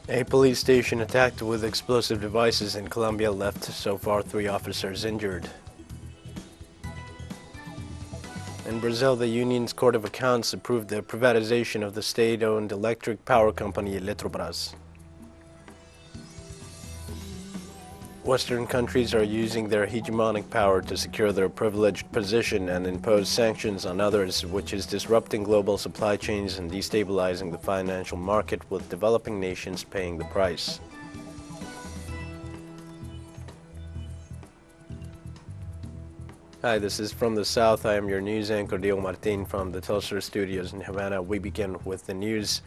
A police station attacked with explosive devices in Colombia left so far 3 officers injured. In Brazil, the Union's Court of Accounts approved the privatization of the state-owned electric power company Eletrobas. Western countries are using their hegemonic power to secure their privileged position and impose sanctions on others, which is disrupting global supply chains and destabilizing the financial market, with developing nations paying the price. Hi, this is From the South. I am your news anchor, Diego Martin, from the TeleSUR studios in Havana. We begin with the news.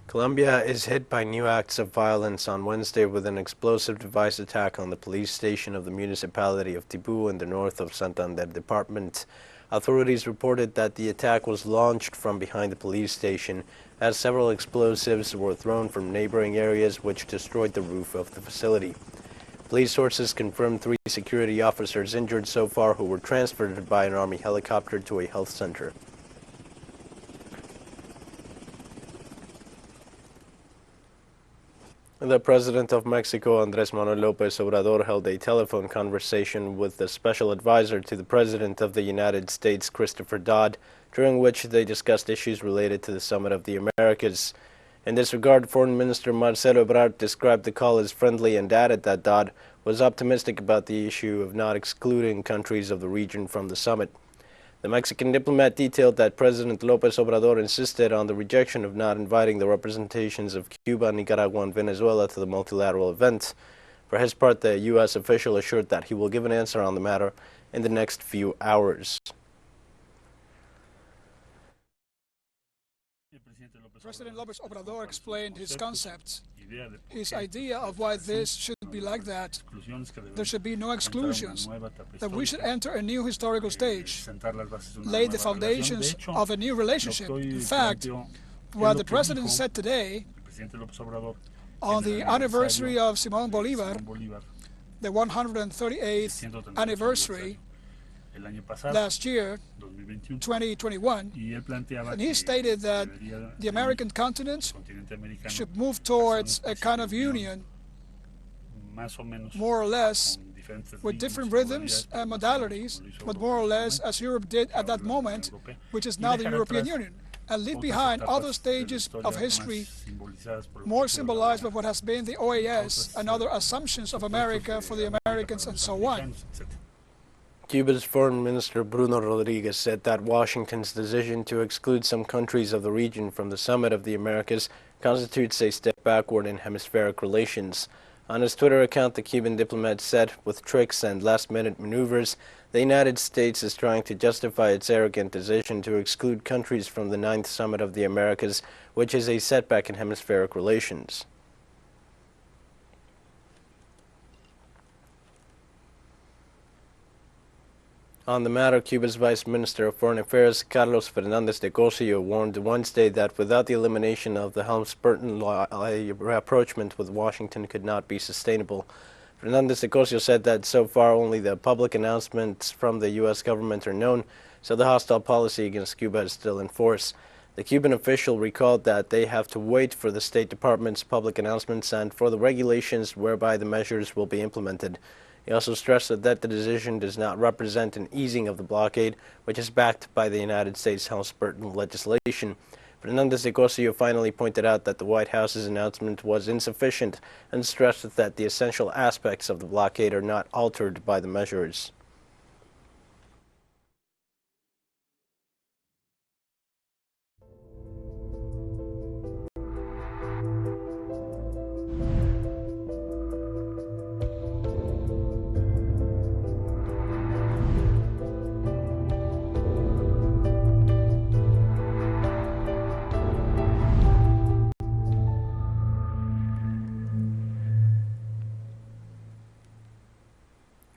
Colombia is hit by new acts of violence on Wednesday with an explosive device attack on the police station of the municipality of Tibú in the north of Santander department. Authorities reported that the attack was launched from behind the police station, as several explosives were thrown from neighboring areas, which destroyed the roof of the facility. Police sources confirmed 3 security officers injured so far, who were transferred by an army helicopter to a health center. The President of Mexico, Andrés Manuel López Obrador, held a telephone conversation with the special advisor to the President of the United States, Christopher Dodd, during which they discussed issues related to the Summit of the Americas. In this regard, Foreign Minister Marcelo Ebrard described the call as friendly and added that Dodd was optimistic about the issue of not excluding countries of the region from the summit. The Mexican diplomat detailed that President López Obrador insisted on the rejection of not inviting the representations of Cuba, Nicaragua, and Venezuela to the multilateral event. For his part, the U.S. official assured that he will give an answer on the matter in the next few hours. President López Obrador explained his concepts, his idea of why this should be like that. There should be no exclusions, that we should enter a new historical stage, lay the foundations of a new relationship. In fact, what the President said today, on the anniversary of Simón Bolívar, the 138th anniversary, last year, 2021, and he stated that the American continent should move towards a kind of union, more or less, with different rhythms and modalities, but more or less as Europe did at that moment, which is now the European Union, and leave behind other stages of history more symbolized by what has been the OAS and other assumptions of America for the Americans and so on. Cuba's Foreign Minister Bruno Rodriguez said that Washington's decision to exclude some countries of the region from the Summit of the Americas constitutes a step backward in hemispheric relations. On his Twitter account, the Cuban diplomat said, with tricks and last-minute maneuvers, the United States is trying to justify its arrogant decision to exclude countries from the 9th Summit of the Americas, which is a setback in hemispheric relations. On the matter, Cuba's Vice Minister of Foreign Affairs, Carlos Fernández de Cosio, warned Wednesday that without the elimination of the Helms-Burton Law, a rapprochement with Washington could not be sustainable. Fernández de Cosio said that so far only the public announcements from the U.S. government are known, so the hostile policy against Cuba is still in force. The Cuban official recalled that they have to wait for the State Department's public announcements and for the regulations whereby the measures will be implemented. He also stressed that the decision does not represent an easing of the blockade, which is backed by the United States Helms-Burton legislation. Fernández de Cosio finally pointed out that the White House's announcement was insufficient and stressed that the essential aspects of the blockade are not altered by the measures.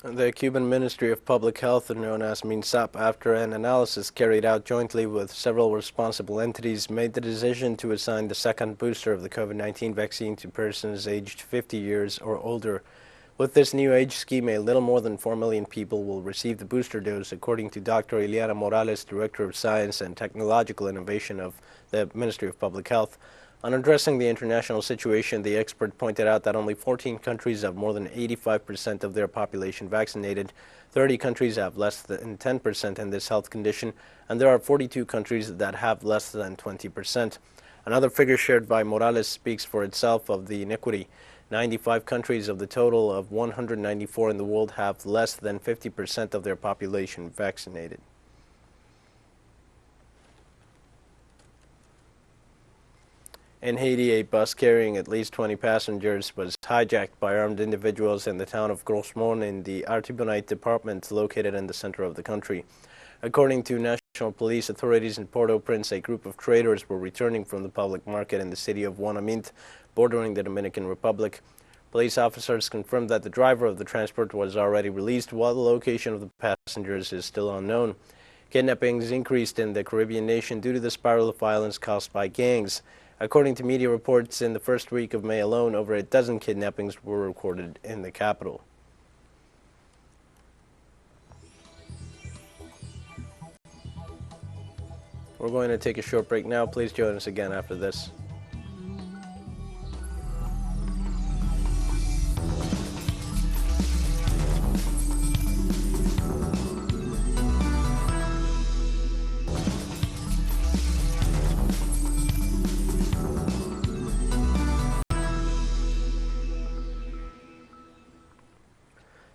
The Cuban Ministry of Public Health, known as MINSAP, after an analysis carried out jointly with several responsible entities, made the decision to assign the second booster of the COVID-19 vaccine to persons aged 50 years or older. With this new age scheme, a little more than 4 million people will receive the booster dose, according to Dr. Ileana Morales, Director of Science and Technological Innovation of the Ministry of Public Health. On addressing the international situation, the expert pointed out that only 14 countries have more than 85% of their population vaccinated, 30 countries have less than 10% in this health condition, and there are 42 countries that have less than 20%. Another figure shared by Morales speaks for itself of the inequity. 95 countries of the total of 194 in the world have less than 50% of their population vaccinated. In Haiti, a bus carrying at least 20 passengers was hijacked by armed individuals in the town of Grosmont in the Artibonite department located in the center of the country. According to national police authorities in Port-au-Prince, a group of traders were returning from the public market in the city of Guanamint, bordering the Dominican Republic. Police officers confirmed that the driver of the transport was already released, while the location of the passengers is still unknown. Kidnappings increased in the Caribbean nation due to the spiral of violence caused by gangs. According to media reports, in the first week of May alone, over a dozen kidnappings were recorded in the capital. We're going to take a short break now. Please join us again after this.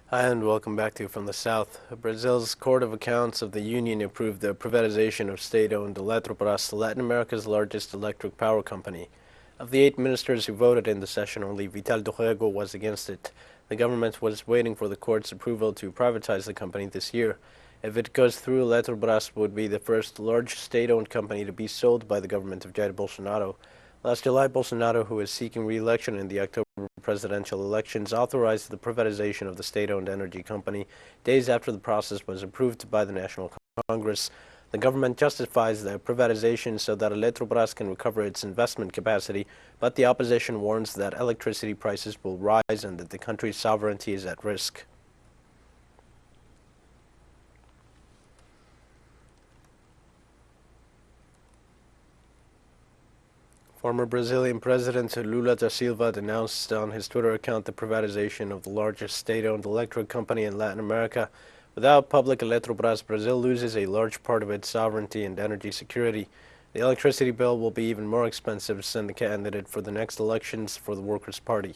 Hi, and welcome back to you from the South. Brazil's Court of Accounts of the Union approved the privatization of state-owned Eletrobas, Latin America's largest electric power company. Of the 8 ministers who voted in the session, only Vital Dorrego was against it. The government was waiting for the court's approval to privatize the company this year. If it goes through, Eletrobras would be the first large state-owned company to be sold by the government of Jair Bolsonaro. Last July, Bolsonaro, who is seeking re-election in the October presidential elections, authorized the privatization of the state-owned energy company days after the process was approved by the National Congress. The government justifies the privatization so that Eletrobras can recover its investment capacity, but the opposition warns that electricity prices will rise and that the country's sovereignty is at risk. Former Brazilian President Lula da Silva announced on his Twitter account the privatization of the largest state-owned electric company in Latin America. Without public Eletrobras, Brazil loses a large part of its sovereignty and energy security. The electricity bill will be even more expensive, said the candidate for the next elections for the Workers' Party.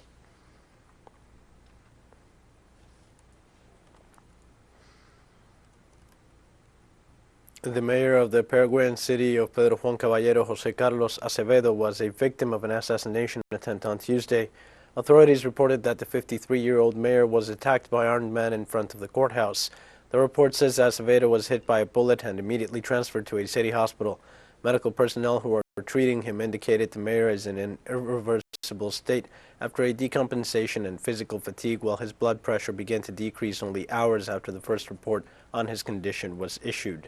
The mayor of the Paraguayan city of Pedro Juan Caballero, José Carlos Acevedo, was a victim of an assassination attempt on Tuesday. Authorities reported that the 53-year-old mayor was attacked by armed men in front of the courthouse. The report says Acevedo was hit by a bullet and immediately transferred to a city hospital. Medical personnel who were treating him indicated the mayor is in an irreversible state after a decompensation and physical fatigue, while his blood pressure began to decrease only hours after the first report on his condition was issued.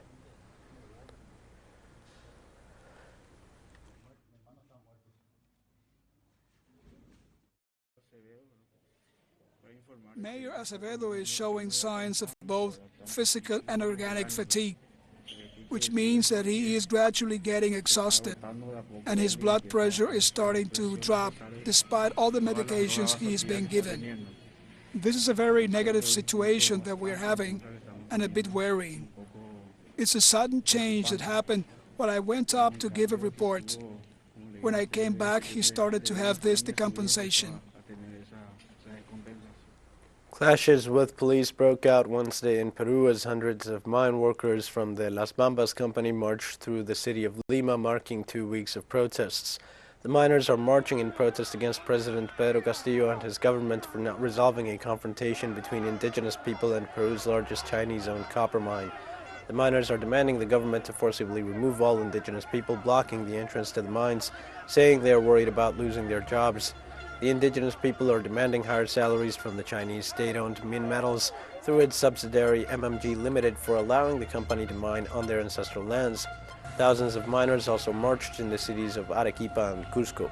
Mayor Acevedo is showing signs of both physical and organic fatigue, which means that he is gradually getting exhausted, and his blood pressure is starting to drop despite all the medications he is being given. This is a very negative situation that we're having and a bit worrying. It's a sudden change that happened while I went up to give a report. When I came back, he started to have this decompensation. Clashes with police broke out Wednesday in Peru as hundreds of mine workers from the Las Bambas company marched through the city of Lima, marking 2 weeks of protests. The miners are marching in protest against President Pedro Castillo and his government for not resolving a confrontation between indigenous people and Peru's largest Chinese-owned copper mine. The miners are demanding the government to forcibly remove all indigenous people blocking the entrance to the mines, saying they are worried about losing their jobs. The indigenous people are demanding higher salaries from the Chinese state-owned Minmetals through its subsidiary MMG Limited for allowing the company to mine on their ancestral lands. Thousands of miners also marched in the cities of Arequipa and Cusco.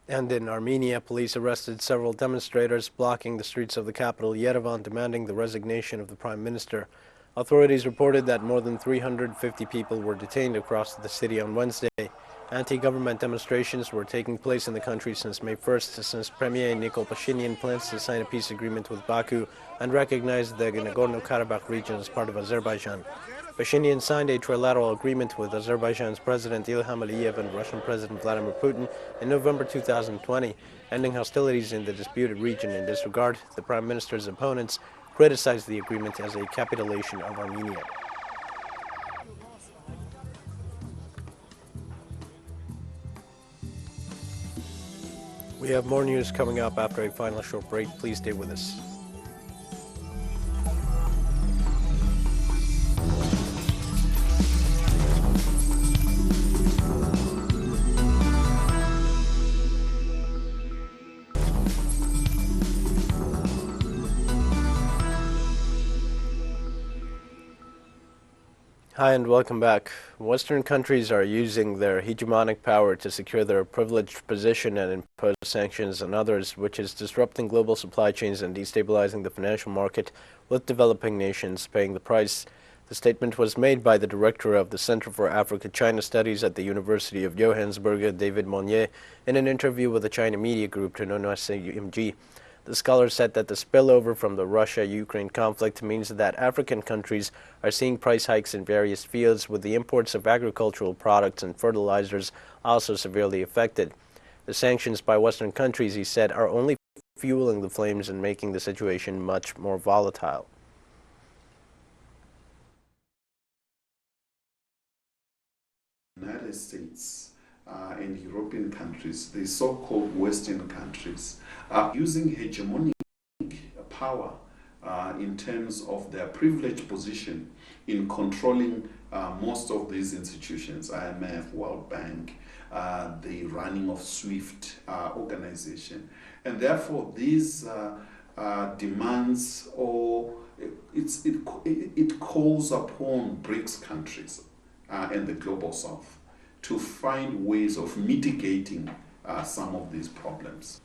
And in Armenia, police arrested several demonstrators blocking the streets of the capital, Yerevan, demanding the resignation of the prime minister. Authorities reported that more than 350 people were detained across the city on Wednesday. Anti-government demonstrations were taking place in the country since May 1st, since Premier Nikol Pashinyan plans to sign a peace agreement with Baku and recognize the Nagorno-Karabakh region as part of Azerbaijan. Pashinyan signed a trilateral agreement with Azerbaijan's President Ilham Aliyev and Russian President Vladimir Putin in November 2020, ending hostilities in the disputed region. In this regard, the Prime Minister's opponents criticized the agreement as a capitulation of Armenia. We have more news coming up after a final short break. Please stay with us. Hi and welcome back. Western countries are using their hegemonic power to secure their privileged position and impose sanctions on others, which is disrupting global supply chains and destabilizing the financial market, with developing nations paying the price. The statement was made by the director of the Center for Africa-China Studies at the University of Johannesburg, David Monnier, in an interview with the China media group known as CMG. The scholar said that the spillover from the Russia-Ukraine conflict means that African countries are seeing price hikes in various fields, with the imports of agricultural products and fertilizers also severely affected. The sanctions by Western countries, he said, are only fueling the flames and making the situation much more volatile. United States and European countries, the so-called Western countries, are using hegemonic power in terms of their privileged position in controlling most of these institutions, IMF, World Bank, the running of SWIFT organization. And therefore, these demands or it calls upon BRICS countries and the Global South to find ways of mitigating some of these problems.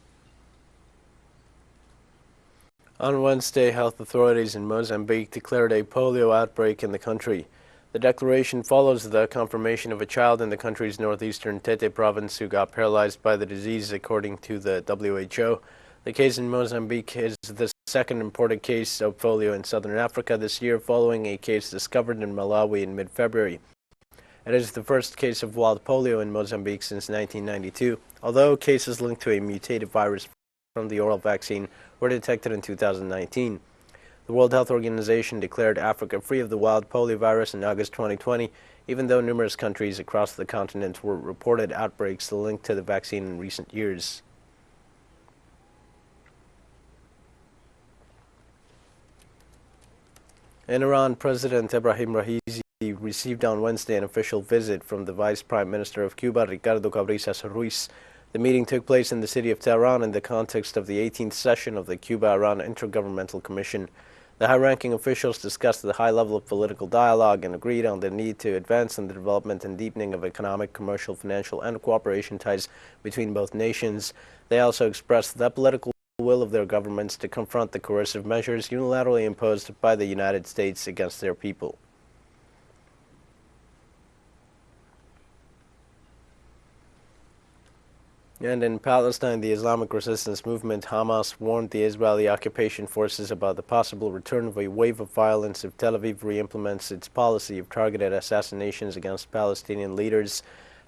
On Wednesday, health authorities in Mozambique declared a polio outbreak in the country. The declaration follows the confirmation of a child in the country's northeastern Tete province who got paralyzed by the disease, according to the WHO. The case in Mozambique is the second imported case of polio in southern Africa this year, following a case discovered in Malawi in mid-February. It is the first case of wild polio in Mozambique since 1992, although cases linked to a mutated virus from the oral vaccine were detected in 2019. The World Health Organization declared Africa free of the wild polio virus in August 2020, even though numerous countries across the continent were reported outbreaks linked to the vaccine in recent years. In Iran, President Ebrahim Raisi received on Wednesday an official visit from the Vice Prime Minister of Cuba, Ricardo Cabrizas Ruiz. The meeting took place in the city of Tehran in the context of the 18th session of the Cuba-Iran Intergovernmental Commission. The high-ranking officials discussed the high level of political dialogue and agreed on the need to advance in the development and deepening of economic, commercial, financial, and cooperation ties between both nations. They also expressed the political will of their governments to confront the coercive measures unilaterally imposed by the United States against their people. And in Palestine, the Islamic resistance movement Hamas warned the Israeli occupation forces about the possible return of a wave of violence if Tel Aviv re-implements its policy of targeted assassinations against Palestinian leaders.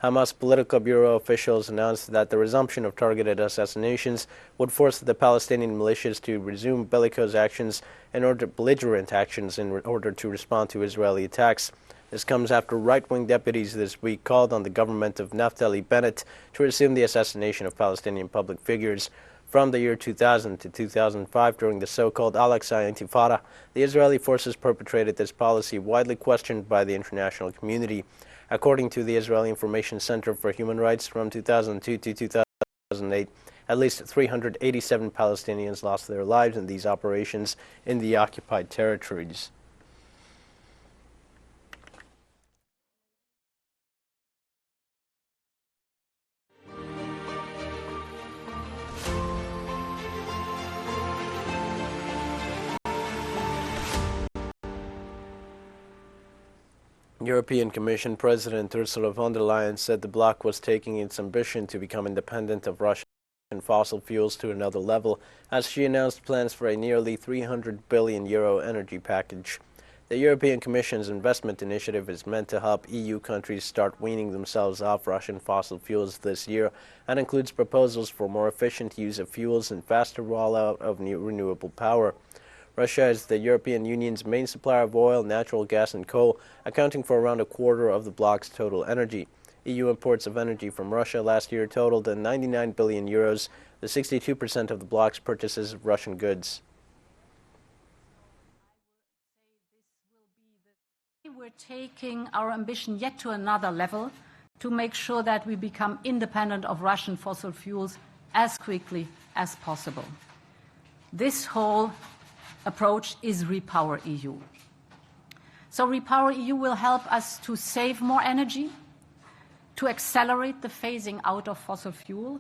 Hamas Political Bureau officials announced that the resumption of targeted assassinations would force the Palestinian militias to resume bellicose actions belligerent actions in order to respond to Israeli attacks. This comes after right-wing deputies this week called on the government of Naftali Bennett to resume the assassination of Palestinian public figures. From the year 2000 to 2005, during the so-called Al-Aqsa Intifada, the Israeli forces perpetrated this policy, widely questioned by the international community. According to the Israeli Information Center for Human Rights, from 2002 to 2008, at least 387 Palestinians lost their lives in these operations in the occupied territories. European Commission President Ursula von der Leyen said the bloc was taking its ambition to become independent of Russian fossil fuels to another level as she announced plans for a nearly €300 billion energy package. The European Commission's investment initiative is meant to help EU countries start weaning themselves off Russian fossil fuels this year and includes proposals for more efficient use of fuels and faster rollout of new renewable power. Russia is the European Union's main supplier of oil, natural gas and coal, accounting for around a quarter of the bloc's total energy. EU imports of energy from Russia last year totaled €99 billion, the 62% of the bloc's purchases of Russian goods. We're taking our ambition yet to another level to make sure that we become independent of Russian fossil fuels as quickly as possible. This whole approach is Repower EU. So Repower EU will help us to save more energy, to accelerate the phasing out of fossil fuel,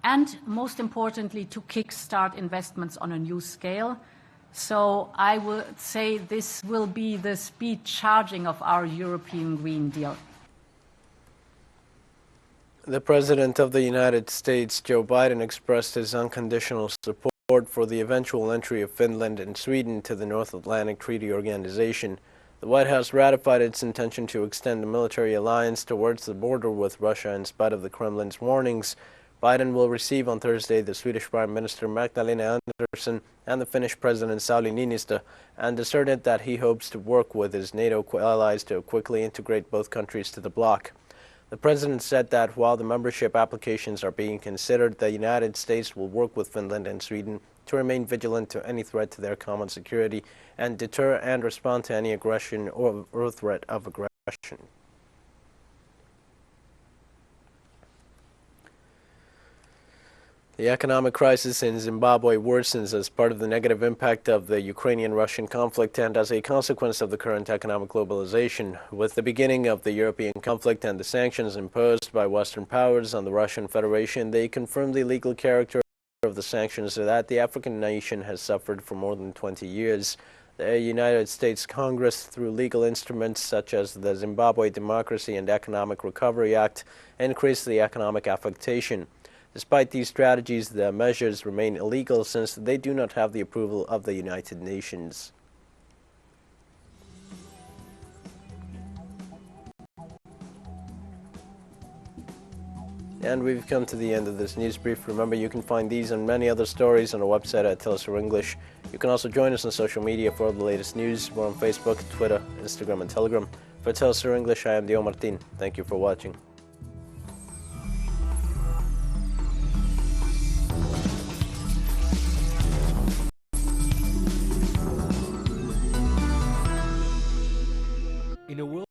and most importantly, to kickstart investments on a new scale. So I would say this will be the speed charging of our European Green Deal. The President of the United States, Joe Biden, expressed his unconditional support for the eventual entry of Finland and Sweden to the North Atlantic Treaty Organization. The White House ratified its intention to extend a military alliance towards the border with Russia in spite of the Kremlin's warnings. Biden will receive on Thursday the Swedish Prime Minister Magdalena Andersson and the Finnish President Sauli Niinistö, and asserted that he hopes to work with his NATO allies to quickly integrate both countries to the bloc. The President said that while the membership applications are being considered, the United States will work with Finland and Sweden to remain vigilant to any threat to their common security and deter and respond to any aggression or threat of aggression. The economic crisis in Zimbabwe worsens as part of the negative impact of the Ukrainian-Russian conflict and as a consequence of the current economic globalization. With the beginning of the European conflict and the sanctions imposed by Western powers on the Russian Federation, they confirm the legal character of the sanctions that the African nation has suffered for more than 20 years. The United States Congress, through legal instruments such as the Zimbabwe Democracy and Economic Recovery Act, increased the economic affectation. Despite these strategies, the measures remain illegal since they do not have the approval of the United Nations. And we've come to the end of this news brief. Remember, you can find these and many other stories on our website at TeleSUR English. You can also join us on social media for all the latest news. We're on Facebook, Twitter, Instagram, and Telegram. For TeleSUR English, I am Dio Martin. Thank you for watching.